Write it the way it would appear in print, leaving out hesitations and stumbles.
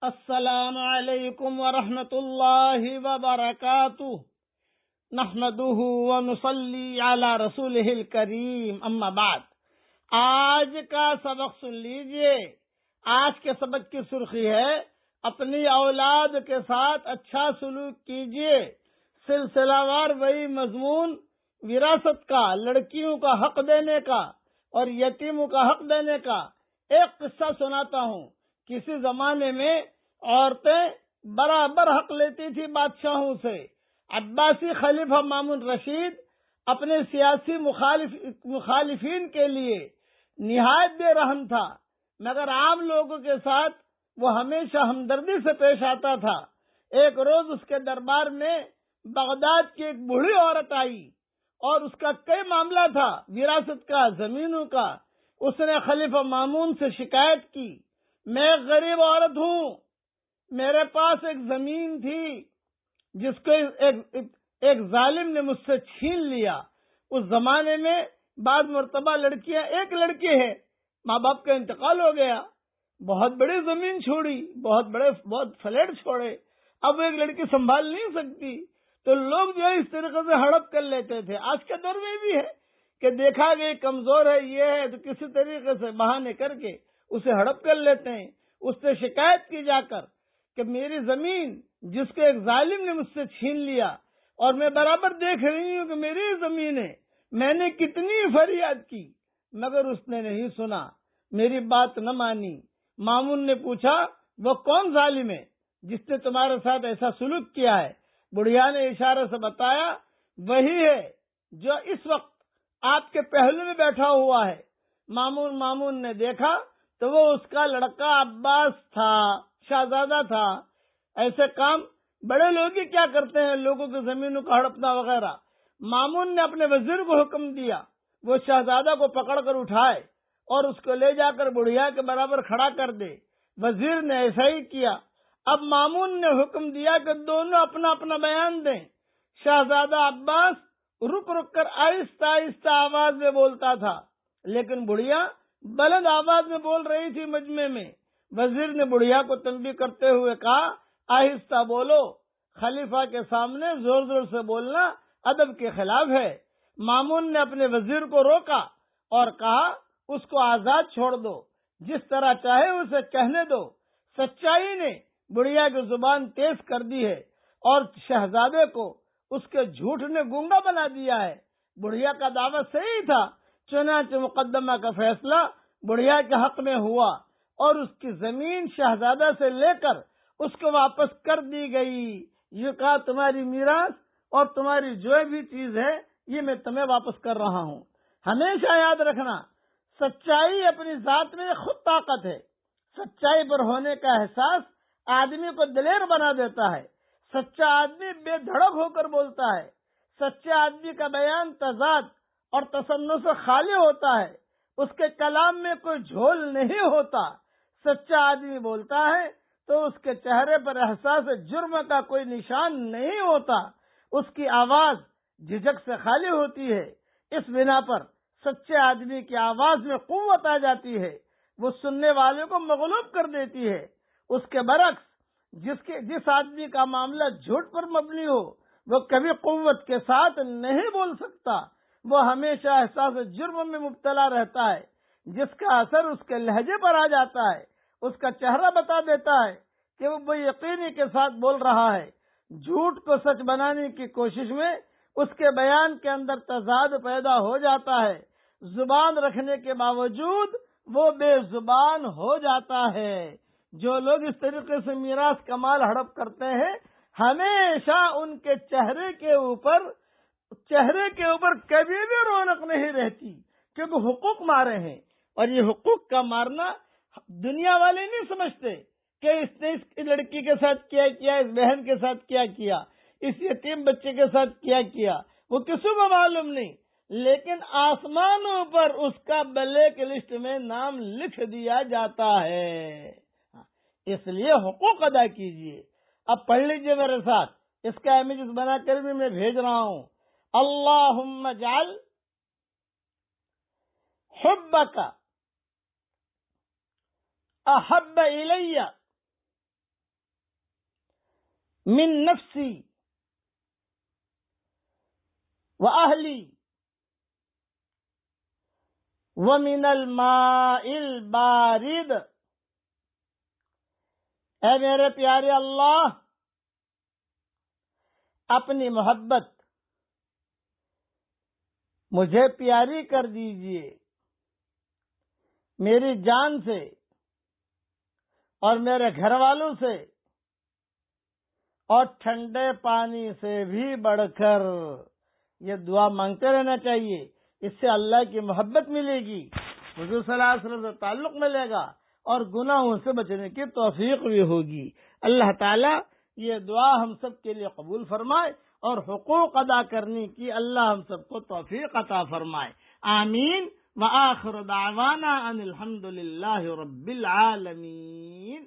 السلام علیکم ورحمۃ اللہ وبرکاتہ نحمده ونصلی علی رسولہ الکریم اما بعد۔ آج کا سبق سن لیجئے۔ آج کے سبق کی سرخی ہے اپنی اولاد کے ساتھ اچھا سلوک کیجئے۔ سلسلہ وار وہی مضمون وراثت کا، لڑکیوں کا حق دینے کا اور یتیموں کا حق دینے کا۔ ایک قصہ سناتا ہوں۔ کسی زمانے میں عورتیں برابر حق لیتی تھی بادشاہوں سے۔ عباسی خلیفہ مامون رشید اپنے سیاسی مخالفین کے لیے نہایت بے رحم تھا، مگر عام لوگوں کے ساتھ وہ ہمیشہ ہمدردی سے پیش آتا تھا۔ ایک روز اس کے دربار میں بغداد کی ایک بوڑھی عورت آئی اور اس کا کئی معاملہ تھا، وراثت کا، زمینوں کا۔ اس نے خلیفہ مامون سے شکایت کی، میں ایک غریب عورت ہوں، میرے پاس ایک زمین تھی جس کو ایک ظالم نے مجھ سے چھین لیا۔ اس زمانے میں بعض مرتبہ لڑکیاں، ایک لڑکی ہے، ماں باپ کا انتقال ہو گیا، بہت بڑی زمین چھوڑی، بہت فلیٹ چھوڑے، اب ایک لڑکی سنبھال نہیں سکتی، تو لوگ جو ہے اس طریقے سے ہڑپ کر لیتے تھے۔ آج کے دور میں بھی ہے کہ دیکھا گیا کمزور ہے، یہ ہے، تو کسی طریقے سے بہانے کر کے اسے ہڑپ کر لیتے ہیں۔ اس سے شکایت کی جا کر کہ میری زمین جس کو ایک ظالم نے مجھ سے چھین لیا، اور میں برابر دیکھ رہی ہوں کہ میری زمین ہے، میں نے کتنی فریاد کی مگر اس نے نہیں سنا، میری بات نہ مانی۔ مامون نے پوچھا، وہ کون ظالم ہے جس نے تمہارے ساتھ ایسا سلوک کیا ہے؟ بڑھیا نے اشارے سے بتایا، وہی ہے جو اس وقت آپ کے پہلو میں بیٹھا ہوا ہے۔ مامون نے دیکھا تو وہ اس کا لڑکا عباس تھا، شہزادہ تھا۔ ایسے کام بڑے لوگ ہی کیا کرتے ہیں، لوگوں کی زمینوں کا ہڑپنا وغیرہ۔ مامون نے اپنے وزیر کو حکم دیا وہ شہزادہ کو پکڑ کر اٹھائے اور اس کو لے جا کر بڑھیا کے برابر کھڑا کر دے۔ وزیر نے ایسا ہی کیا۔ اب مامون نے حکم دیا کہ دونوں اپنا اپنا بیان دیں۔ شہزادہ عباس رک کر آہستہ آہستہ آواز میں بولتا تھا، لیکن بڑھیا بلند آواز میں بول رہی تھی مجمع میں۔ وزیر نے بڑھیا کو تنبیہ کرتے ہوئے کہا، آہستہ بولو، خلیفہ کے سامنے زور زور سے بولنا ادب کے خلاف ہے۔ مامون نے اپنے وزیر کو روکا اور کہا، اس کو آزاد چھوڑ دو، جس طرح چاہے اسے کہنے دو۔ سچائی نے بڑھیا کی زبان تیز کر دی ہے اور شہزادے کو اس کے جھوٹ نے گونگا بنا دیا ہے۔ بڑھیا کا دعویٰ صحیح تھا، چنانچہ مقدمہ کا فیصلہ بڑھیا کے حق میں ہوا اور اس کی زمین شہزادہ سے لے کر اس کو واپس کر دی گئی۔ یہ کہا، تمہاری میراث اور تمہاری جو بھی چیز ہے یہ میں تمہیں واپس کر رہا ہوں۔ ہمیشہ یاد رکھنا، سچائی اپنی ذات میں خود طاقت ہے۔ سچائی پر ہونے کا احساس آدمی کو دلیر بنا دیتا ہے۔ سچا آدمی بے دھڑک ہو کر بولتا ہے۔ سچے آدمی کا بیان تضاد اور تصنع سے خالی ہوتا ہے، اس کے کلام میں کوئی جھول نہیں ہوتا۔ سچا آدمی بولتا ہے تو اس کے چہرے پر احساس جرم کا کوئی نشان نہیں ہوتا، اس کی آواز جھجک سے خالی ہوتی ہے۔ اس بنا پر سچے آدمی کی آواز میں قوت آ جاتی ہے، وہ سننے والے کو مغلوب کر دیتی ہے۔ اس کے برعکس جس آدمی کا معاملہ جھوٹ پر مبنی ہو، وہ کبھی قوت کے ساتھ نہیں بول سکتا، وہ ہمیشہ احساس جرم میں مبتلا رہتا ہے، جس کا اثر اس کے لہجے پر آ جاتا ہے۔ اس کا چہرہ بتا دیتا ہے کہ وہ بے یقینی کے ساتھ بول رہا ہے۔ جھوٹ کو سچ بنانے کی کوشش میں اس کے بیان کے اندر تضاد پیدا ہو جاتا ہے، زبان رکھنے کے باوجود وہ بے زبان ہو جاتا ہے۔ جو لوگ اس طریقے سے میراث کا مال ہڑپ کرتے ہیں، ہمیشہ ان کے چہرے کے اوپر کبھی بھی رونق نہیں رہتی، کیونکہ حقوق مارے ہیں، اور یہ حقوق کا مارنا دنیا والے نہیں سمجھتے کہ اس نے اس لڑکی کے ساتھ کیا کیا، اس بہن کے ساتھ کیا کیا، اس یتیم بچے کے ساتھ کیا، وہ کسی کو معلوم نہیں، لیکن آسمانوں پر اس کا بلیک لسٹ میں نام لکھ دیا جاتا ہے۔ اس لیے حقوق ادا کیجئے۔ اب پڑھ لیجئے میرے ساتھ، اس کا امیجز بنا کر بھی میں بھیج رہا ہوں۔ اللہم اجعل حبک احب الی من نفسی وأهلی ومن الماء البارد۔ اے میرے پیارے اللہ، اپنی محبت مجھے پیاری کر دیجئے، میری جان سے اور میرے گھر والوں سے اور ٹھنڈے پانی سے بھی بڑھ کر۔ یہ دعا مانگتے رہنا چاہیے، اس سے اللہ کی محبت ملے گی، حضور صلی اللہ علیہ وسلم سے تعلق ملے گا اور گناہوں سے بچنے کی توفیق بھی ہوگی۔ اللہ تعالیٰ یہ دعا ہم سب کے لیے قبول فرمائے اور حقوق ادا کرنے کی اللہ ہم سب کو توفیق عطا فرمائے، آمین۔ وآخر دعوانا ان الحمد للہ رب العالمین۔